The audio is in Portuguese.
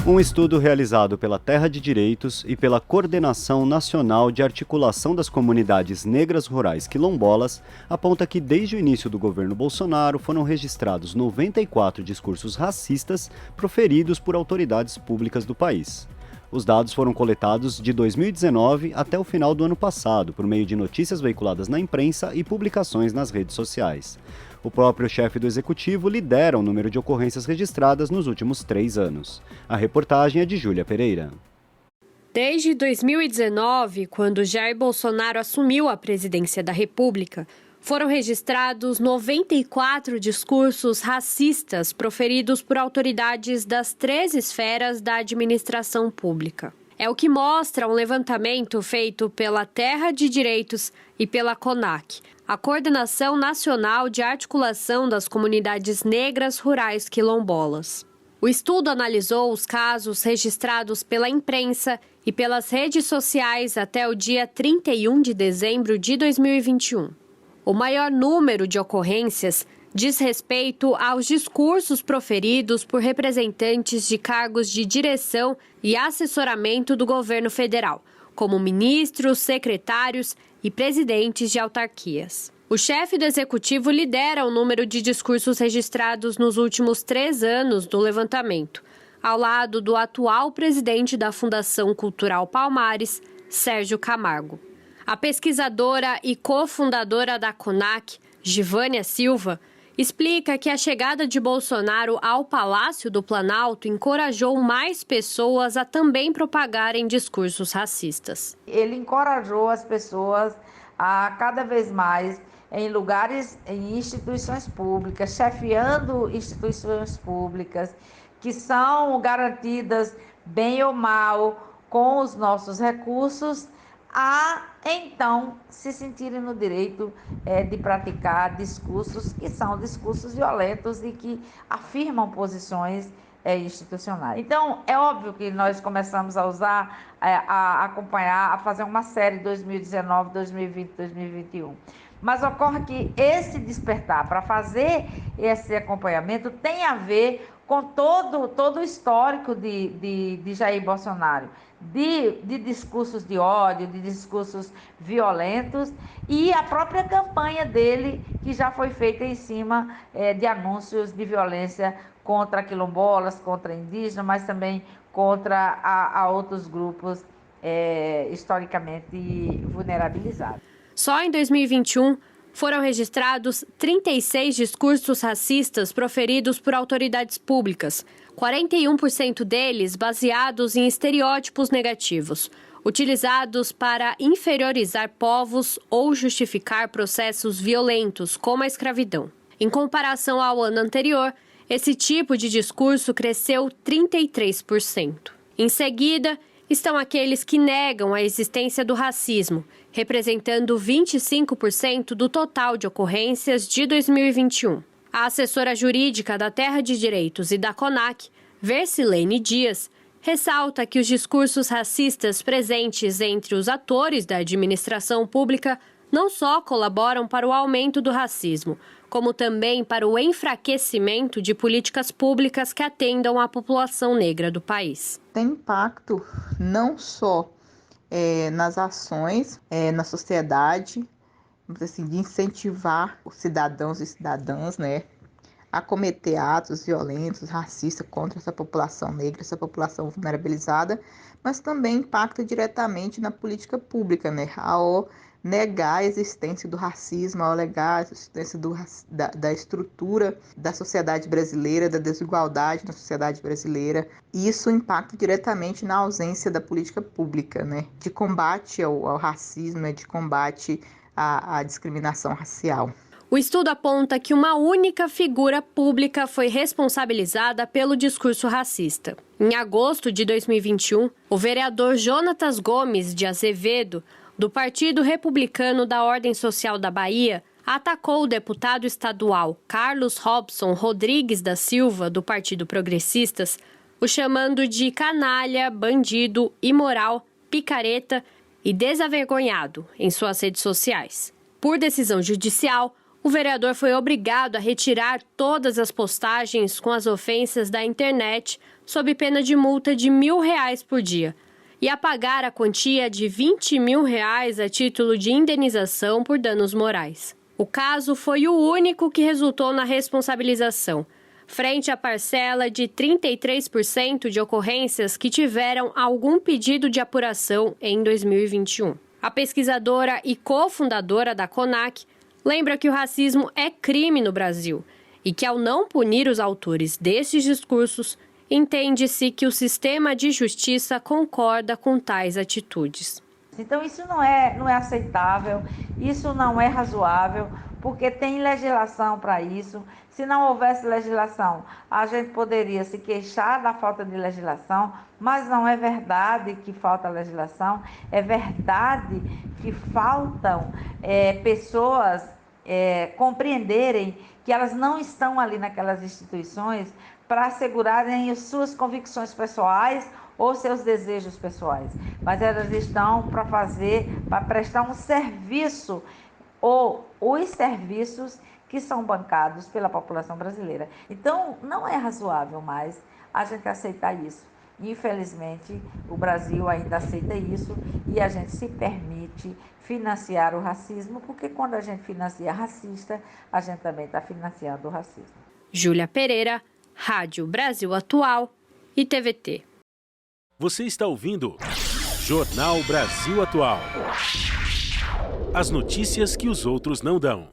Um estudo realizado pela Terra de Direitos e pela Coordenação Nacional de Articulação das Comunidades Negras Rurais Quilombolas aponta que desde o início do governo Bolsonaro foram registrados 94 discursos racistas proferidos por autoridades públicas do país. Os dados foram coletados de 2019 até o final do ano passado, por meio de notícias veiculadas na imprensa e publicações nas redes sociais. O próprio chefe do executivo lidera o número de ocorrências registradas nos últimos 3 anos. A reportagem é de Júlia Pereira. Desde 2019, quando Jair Bolsonaro assumiu a presidência da República, foram registrados 94 discursos racistas proferidos por autoridades das 3 esferas da administração pública. É o que mostra um levantamento feito pela Terra de Direitos e pela CONAC, a Coordenação Nacional de Articulação das Comunidades Negras Rurais Quilombolas. O estudo analisou os casos registrados pela imprensa e pelas redes sociais até o dia 31 de dezembro de 2021. O maior número de ocorrências diz respeito aos discursos proferidos por representantes de cargos de direção e assessoramento do governo federal, como ministros, secretários e presidentes de autarquias. O chefe do executivo lidera o número de discursos registrados nos últimos 3 anos do levantamento, ao lado do atual presidente da Fundação Cultural Palmares, Sérgio Camargo. A pesquisadora e cofundadora da CONAC, Givânia Silva, explica que a chegada de Bolsonaro ao Palácio do Planalto encorajou mais pessoas a também propagarem discursos racistas. Ele encorajou as pessoas a cada vez mais em lugares, em instituições públicas, chefiando instituições públicas que são garantidas bem ou mal com os nossos recursos, a então se sentirem no direito de praticar discursos que são discursos violentos e que afirmam posições institucionais. Então, é óbvio que nós começamos a usar, a acompanhar, a fazer uma série 2019, 2020, 2021. Mas ocorre que esse despertar para fazer esse acompanhamento tem a ver com todo o histórico de Jair Bolsonaro, de discursos de ódio, de discursos violentos e a própria campanha dele, que já foi feita em cima de anúncios de violência contra quilombolas, contra indígenas, mas também contra a outros grupos historicamente vulnerabilizados. Só em 2021, foram registrados 36 discursos racistas proferidos por autoridades públicas, 41% deles baseados em estereótipos negativos, utilizados para inferiorizar povos ou justificar processos violentos, como a escravidão. Em comparação ao ano anterior, esse tipo de discurso cresceu 33%. Em seguida, estão aqueles que negam a existência do racismo, representando 25% do total de ocorrências de 2021. A assessora jurídica da Terra de Direitos e da CONAC, Versilene Dias, ressalta que os discursos racistas presentes entre os atores da administração pública não só colaboram para o aumento do racismo, como também para o enfraquecimento de políticas públicas que atendam à população negra do país. Tem impacto não só nas ações, na sociedade, assim, de incentivar os cidadãos e cidadãs, a cometer atos violentos, racistas contra essa população negra, essa população vulnerabilizada, mas também impacta diretamente na política pública, ao negar a existência do racismo, ao negar a existência da estrutura da sociedade brasileira, da desigualdade na sociedade brasileira. E isso impacta diretamente na ausência da política pública, de combate ao racismo, de combate à discriminação racial. O estudo aponta que uma única figura pública foi responsabilizada pelo discurso racista. Em agosto de 2021, o vereador Jonatas Gomes de Azevedo, do Partido Republicano da Ordem Social da Bahia, atacou o deputado estadual Carlos Robson Rodrigues da Silva, do Partido Progressistas, o chamando de canalha, bandido, imoral, picareta e desavergonhado em suas redes sociais. Por decisão judicial, O vereador foi obrigado a retirar todas as postagens com as ofensas da internet, sob pena de multa de R$1.000 por dia, e a pagar a quantia de R$20 mil a título de indenização por danos morais. O caso foi o único que resultou na responsabilização, frente à parcela de 33% de ocorrências que tiveram algum pedido de apuração em 2021. A pesquisadora e cofundadora da CONAC lembra que o racismo é crime no Brasil e que, ao não punir os autores desses discursos, entende-se que o sistema de justiça concorda com tais atitudes. Então isso não é aceitável, isso não é razoável, porque tem legislação para isso. Se não houvesse legislação, a gente poderia se queixar da falta de legislação, mas não é verdade que falta legislação, é verdade que faltam pessoas compreenderem que elas não estão ali naquelas instituições para assegurarem as suas convicções pessoais ou seus desejos pessoais, mas elas estão para prestar um serviço ou os serviços que são bancados pela população brasileira. Então, não é razoável mais a gente aceitar isso. Infelizmente, o Brasil ainda aceita isso e a gente se permite financiar o racismo, porque quando a gente financia racista, a gente também está financiando o racismo. Júlia Pereira, Rádio Brasil Atual e TVT. Você está ouvindo Jornal Brasil Atual. As notícias que os outros não dão.